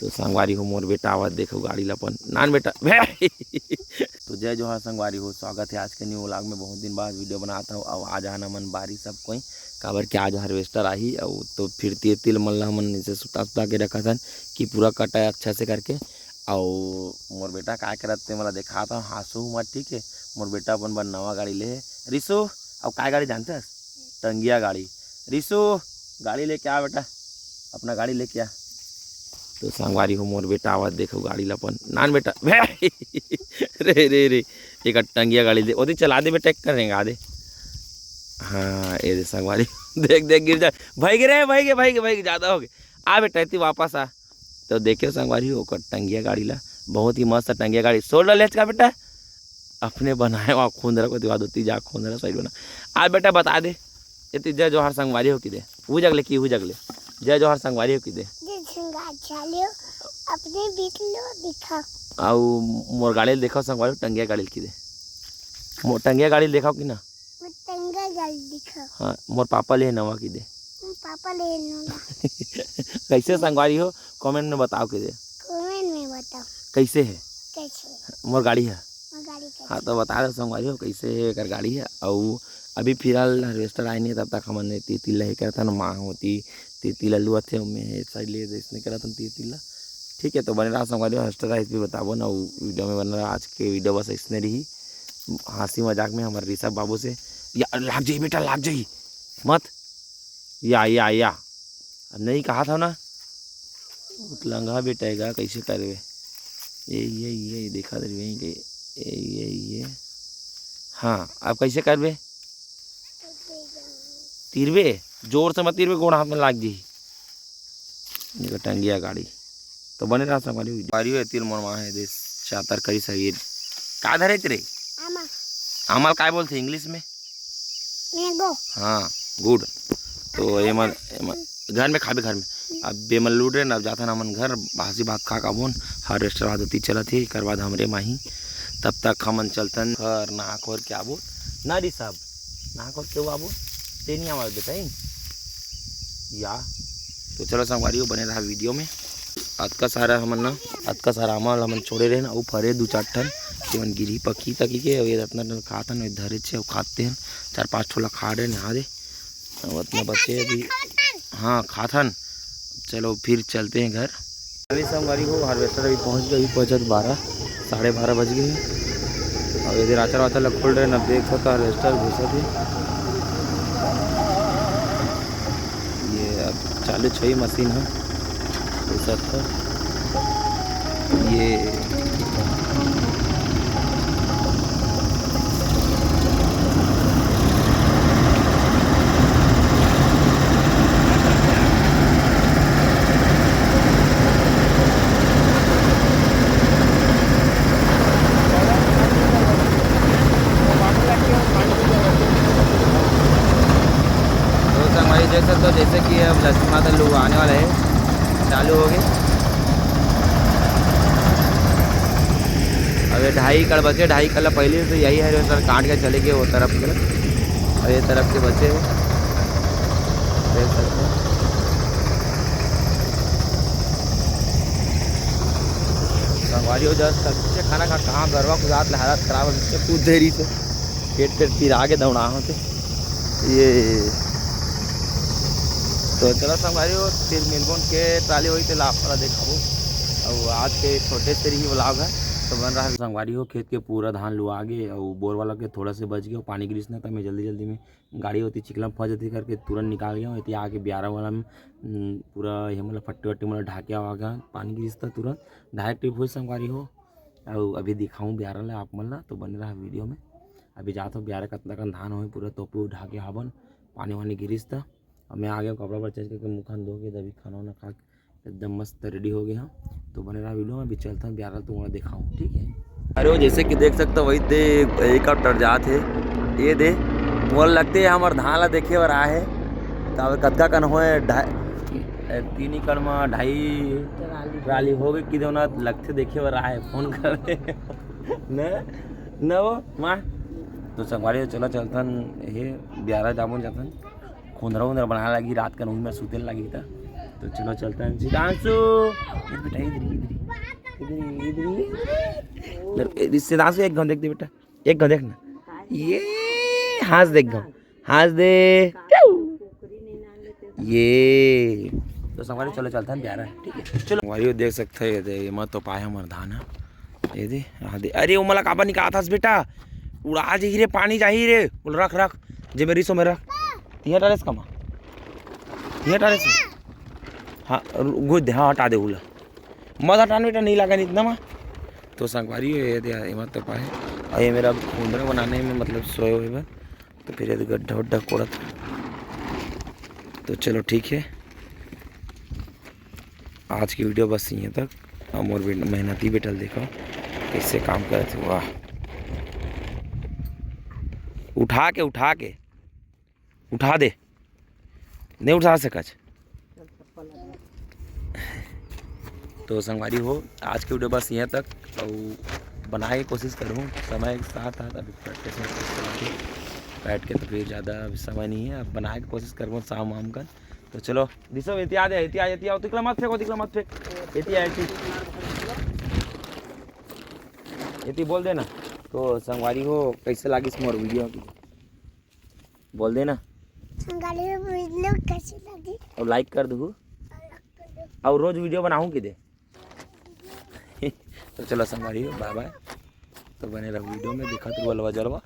तो संगवारी हो मोर बेटा आवाज देखो गाड़ी लपन नान बेटा तो जय जोहार संगवारी हो, स्वागत है आज के न्यू व्लॉग में। बहुत दिन बाद वीडियो बनाता हूँ। अब आज आना मन बारी सब कोई काबर के आज हार्वेस्टर आई और तो फिर तिल मन ला मन नीचे सुता के रखा था कि पूरा कटा है अच्छा से करके। और मोर बेटा क्या करते मला दिखाता हूँ, हासू मत ठीक है। मोर बेटा अपन बन नवा गाड़ी ले रिसो। अब क्या गाड़ी जानते हैं? टंगिया गाड़ी। रिसो गाड़ी लेके आ बेटा, अपना गाड़ी लेके आ। तो संगवारी हो मोर बेटा आवाज देखो गाड़ी लपन नान बेटा रे रे रे एक टंगिया गाड़ी दे ओदी चला दे बेटा, करेंगे दे। हाँ ये दे संगवारी देख देख गिर जा भाई गिरे भाई ज़्यादा हो गए। आ बेटा इतनी वापस आ। तो देखियो संगवारी हो टंगिया गाड़ी ला, बहुत ही मस्त टंगिया गाड़ी। सोलह लेच का बेटा अपने बनाए वहाँ खूंदरा को दिवा दोती जा खूंदरा साइड बना। आ बेटा बता दे इतनी जय जोहार संगवारी हो कि दे वो जगले की वो जगले जय जोहार संगवारी हो कि दे अपने बीच लो दिखा आउ मोर गाड़ी देखो संगवारी टंगिया गाड़ी की दे। मोर टंगिया गाड़ी देखो कि ना टंगा गाड़ी दिखा। हाँ मोर पापा ले नवा की दे। पापा ले नवा कैसे संगवारी हो कमेंट में बताओ कि दे। कमेंट में बताओ कैसे है कैसे मोर गाड़ी है। गाड़ी कैसे? हाँ तो बता दो संगवारी हो कैसे है कर गाड़ी है। और अभी फिलहाल हार्वेस्टर आई नहीं तब तक हमने तीतिल ही करता ना माँ होती तीतिल लुआ थे मैं साइड ले इसने करा था तीतिल। ठीक है तो बने रहा संगवारी हार्वेस्टर इस भी बताबो ना वीडियो में बन रहा। आज के वीडियो बस इसने रही हंसी मजाक में हमारे ऋषभ बाबू से। या लाग जाइए बेटा लाग जाइए मत या नहीं कहा था ना लंगा बेटेगा कैसे करवे ये देखा दे ये हाँ अब कैसे करवे तीरवे जोर से मत तीरवे गोड़ हाथ में लाग जी टंगिया गाड़ी। तो बने रहा संगवारी बारी हो तिल मोर माँ है देश चातर करी सही का धरे तेरे आमल काय बोलते इंग्लिश में मैंगो। हाँ गुड। तो ये मन घर में खाबे घर में अब बेमन लूट रहे न अब जाता ना मन घर बासी बात खा का बोन हार्वेस्टर आदती चला थी कर बाद हमरे माही तब तक हमन चलतन घर नहा खोर के आबो ना री साहब नहा खोर के आबो ते नहीं आवाज बताई या। तो चलो संगवारी बने रहा वीडियो में। आज का सारा अमल हमन छोड़े रहे ना वो फरे दो चार ठन केवन गिरी पकी तकी के ये इतना टन खातन धरे छे खाते हैं 4-5 ठोला खा रहे नहा दे उतना बच्चे अभी हाँ खाथन। चलो फिर चलते हैं घर। अभी संगवारी हो हार्वेस्टर अभी पहुँच गए, अभी पहुँचा 12-12:30 बज गए। और इधर आचार वाचार लग खोल रहे ना देख सकता हार्वेस्टर घुसा थे ये अब चालू छही मशीन है घुसा ये देख सकते हो जैसे कि अब लक्ष्मी माता लोग आने वाले हैं चालू हो गए। अब ये 2:30 बचे 2:30 पहले तो यही है सर काट के चले गए वो तरफ के और ये तरफ के बचे देख सकते हो। संगवारी हो जस्ट सबसे खाना खा कहाँ गरवा को रात हालत खराब हो कूद देरी से पेट फिर आगे दौड़ा होते ये। तो चलो संगवारी हो फिर मिलबोन के ट्राली हुई तो लापरा देखाबो। और आज के छोटे से ही व्लॉग है तो बन रहा है संगवारी हो खेत के पूरा धान लुआ गए और बोर वाला के थोड़ा से बच गया पानी गिरिस ना तो मैं जल्दी में गाड़ी होती चिकलम फंस जाती करके तुरंत निकाल गया इतनी आके 11 वाला में पूरा ये मतलब फट्टे वट्टे मतलब ढाके आ गया पानी गिरिस था तुरंत डायरेक्ट ट्रिप हुई संगवारी हो। और अभी दिखाऊँ 11 ला आप मन ला तो बने रहा वीडियो में। अभी जाता हूँ 11 कतना का धान हो पूरा तोपू ढाके हावन पानी वानी गिरिस था। अब मैं आ गया कपड़ा पर चेंज करके मुँह खान धो के तभी खाना वाना खा एकदम मस्त रेडी हो गया। तो बने रहा वीडियो में अभी चलता हूँ 11 तो वहाँ दिखाऊँ ठीक है। अरे जैसे कि देख सकते हो वही दे एक और जात है ये दे मोल लगते है हमारे धान ला देखे बर आए है तो कतका कन हो 3 एकड़ में 2.5 ट्राली हो गई कि ना लगते देखे बर आए फोन कर न वो माँ। तो संगवारी चला चलतन ये 11 जामुन जातन खुंदरा उंदरा बनाने लगी रात का नून में सुते लगी था तो चलो चलते हैं सिद्धांशु, बेटा इधर सिद्धांशु एक गाँव देख दे बेटा, एक गाँव देखना, ये हंस देख गाँव, हंस दे ये। तो संगवारी चलो चलते हैं, प्यारा है ठीक है। चलो संगवारी देख सकते हैं, ये मत तो पाए हमार धान है ये दे दे। अरे वो मला काबा निकाला था बेटा, उड़ा जाही रे, पानी जाही रे, बोल रख रख जे मेरी सो में रख, तिया डालेस कमा, तिया डालेस हाँ गुद दे, हाँ हटा दे उला मत हटाने बेटा, नहीं लगा इतना में। तो संगवारी ये दे मत तो पाए, और ये मेरा कुंडरा बनाने में मतलब सोए हुए, तो फिर ये गड्ढा वड्ढा कोड़ा था। तो चलो ठीक है, आज की वीडियो बस यहीं तक। हम और मेहनती बेटल देखो कैसे काम करे थे, वाह उठा के उठा दे, नहीं उठा सकच। तो संगवारी हो, आज की वीडियो बस यहाँ तक, और बनाने की कोशिश करूँ, समय के साथ हाथ अभी बैठ के तो फिर ज़्यादा समय नहीं है, अब बनाने की कोशिश करूँ शाम वाम कर। तो चलो दिसो इति आ तिकला मत फेंको, इति बोल देना। तो संगवारी हो कैसे लगी मोर वीडियो की बोल देना, गाड़ी में वीडियो कैसी लगी और लाइक कर दू, और रोज वीडियो बनाऊँ कि दे। तो चलो संगवारी हो बाय बाय, तो बने रहो वीडियो में, दिखा तो बोलवा जलवा।